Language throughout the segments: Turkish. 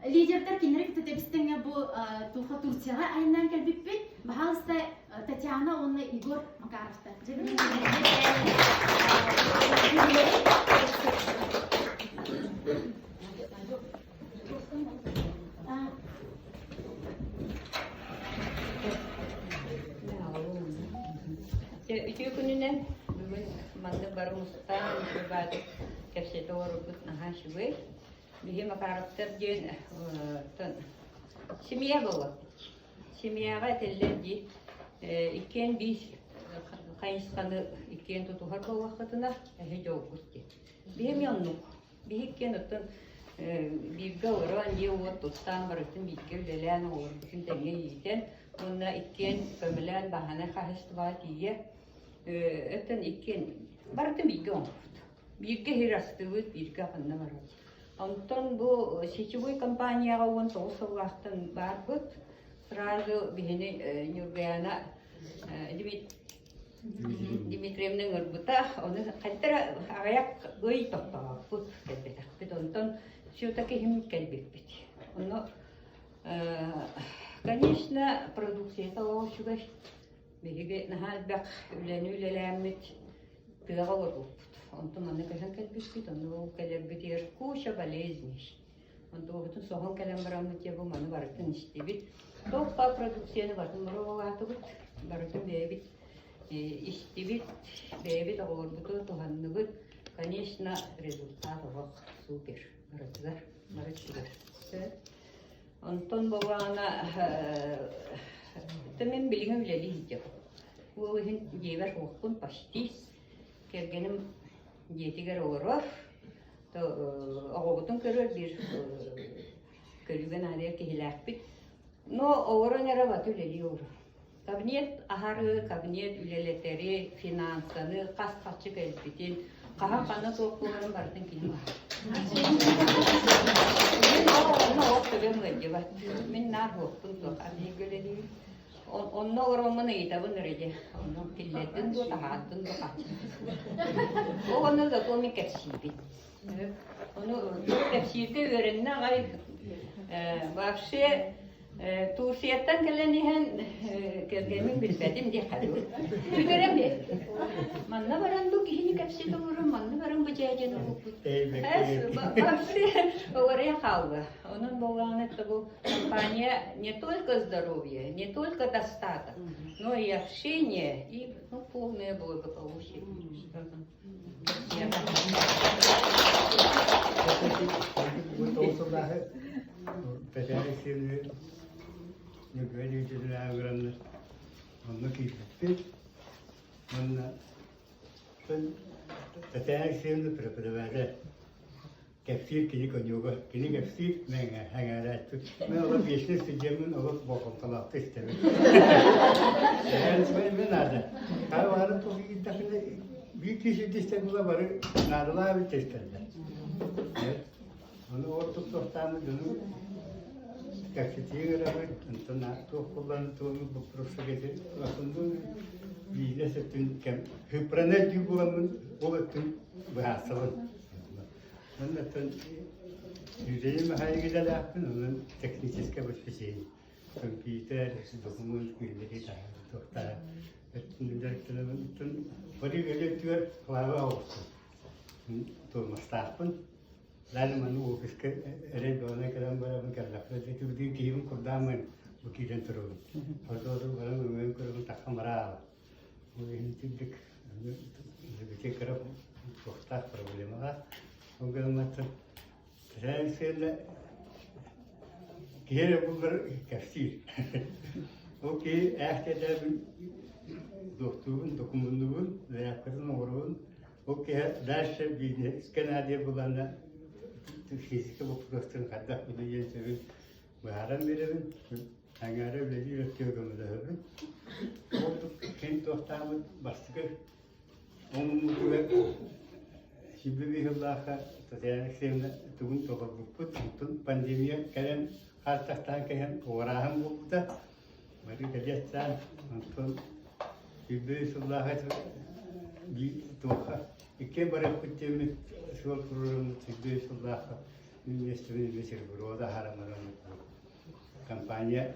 лидердер кинерик тетебистенге бу туха Турцияга айынан келбиппит. Бахалыста Татьяна онна Игорь Макаровтар. Üçü gününden bugün mandı barımızdan şubat kefse doğru naha şubat. Bihi Makarovtar diyen Simiye baba. Simiye'ye tellerdi. İkken biz kayınskanı ikken tutuhar baba vakitine hiç olgusti. Bihim yanluk. Bihikken otun bir gavran diye o tuttan barıştın bir gelen olur. Bütün tenge yiyden. Onda ikken kömülen bahane kahist var diye. Öten ikken barıştın bir gavran. Bir gehirastı bir gavran var. Ondan bu seçici kampanya olan toğusu vaktin var bu. Sırada bihine Nurgayana Dimitriev'nin örgüte onu kadar ayak öy toplamak bu kelbetak. Bir ondan şuradaki hem kelbek. Onu, конечно, продукция того şugar. Bihige nahal bak ülelemmet tığa olur. Ondan anne kaçan kelbek. Onu kelbek diğer kuşa balezmiş. Ondan bütün soğan kalembaramı diye bu manı vardı işte bir. Topla prodüksiyonu vardı. Moro vardı bu. Vardı bebit. İşte bir bebit ağırlığı tuhanlı bu. Конечно, результат var süper. Vardı. Ondan babana tamam bilgim bile değil. Bu hin yever hukukun pastis. Kergenim yetiger olur. To ağabeyden körür bir körüben araya ki hilafet. No oran yara batı leliyor. Kabinet aharı, kabinet üleletleri, finansanı, kas elbitin, kaha kana toplumların barın kilma. No oturum acaba. Min nar hokun to abi göleli. Onunla oranın iyiydi bu nerede? Onun pilletin do tahatın do kaç. O onu da tomi kepsibi. Onu kepsibi öğrenene gayet. Вообще Turşiyattan gelen ihan kergemin bilmedim diye kalıyor. Tükerem de. Manna varan bu kihini kapsi doğru manna varan bu cahacını hukuk. Вообще oraya kaldı. Onun bağlanı bu kampanya не только здоровье, не только достаток, но и общение и полное благополучие. Teşekkür Nügbeli ağıranlar. Onu kıyıttı. Onunla teşekkür preparasyonu. Kefir kini konyoga, kini kefir menga hangarat. Ben ola beşli sıcamın ola bokum talaktı istemem. Yani ben nerede? Kahvaltı toki takılı büyük kişi destekle var. Narla bir destekler. Onu ortak dostlarını dönüp Kafetiye beraber antena toplantı bu projede aslında biznes için hüprene diyorlar olatın bahsediyor. Anlatın yüzeyi mahalleye giderler onun teknik bir şey. Komputer, doküman bilgileri de doktor. Bütün bari elektrik klavye olsun. Tomastarpın. Lalu mana ofis ke ada dona kadang barang kerja itu di kirim kordaman bukiran terus. Kalau barang memang kurang tak kamera. Mungkin tidak lebih kerap postar problema. Mungkin macam saya sel kira bukan kasih. Okey, akhirnya doktorun dokumentuun, layakkatın orun. Okey, ders bir skenario bulanlar. Fiziki bu prosesün kadar bir yeri baharan verelim. Hangarı bile üretiyor gömüde hep. O kendi ortamı bastık. Onun mutluluğu şimdi bir hıllaka yani şimdi tüm topluluk tüm pandemiye gelen hastastan gelen orahan bu da bari gelirsen tüm şimdi bir hıllaka bir toka İki barang kucing soal kurun tiga sebelah Üniversitenin bir burada haramadan kampanya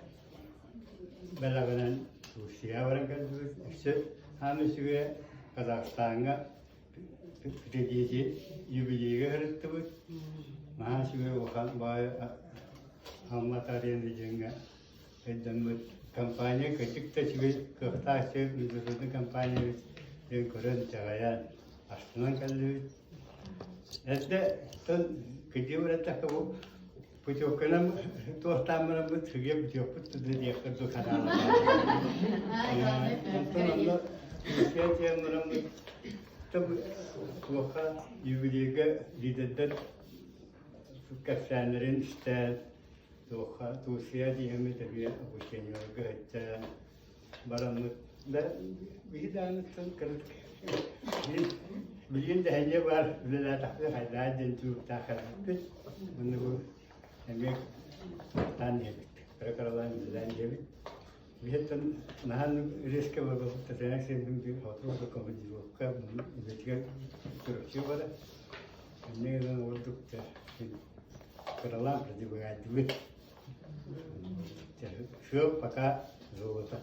belagan Rusya orang kan işte hamısı Kazakistan'a Türkiye'ye yübiyeye hırttı bu. Mahşuve okan bay hamma tarihin diyeceğine edemli kampanya küçük de çıkıyor kırtaşı müdürlüğü kampanya bir kurun çağıran aslında kaldı. Este ton kecil rata kabu pucukkanam tuatamana bu tüge pucuk tutu diye kurdu kanal. Antonla Rusya'ya muram tabi tuaka yübiyeye liderler Kafsanların işte tuaka Rusya diye mi tabi bu şeyin yorgu baranlık da bir tane ton kırık. Bilin de hanya var, bela takdir hayal dentu takar. Bunu bu emek tane perkaralan bilen gibi. Bihetan nahan riske var bu tane senin bir otur komedi bu kab bitiyor türkçe var. Ne zaman olduk da karalan dedi bu ya gibi. Şu paka zorota.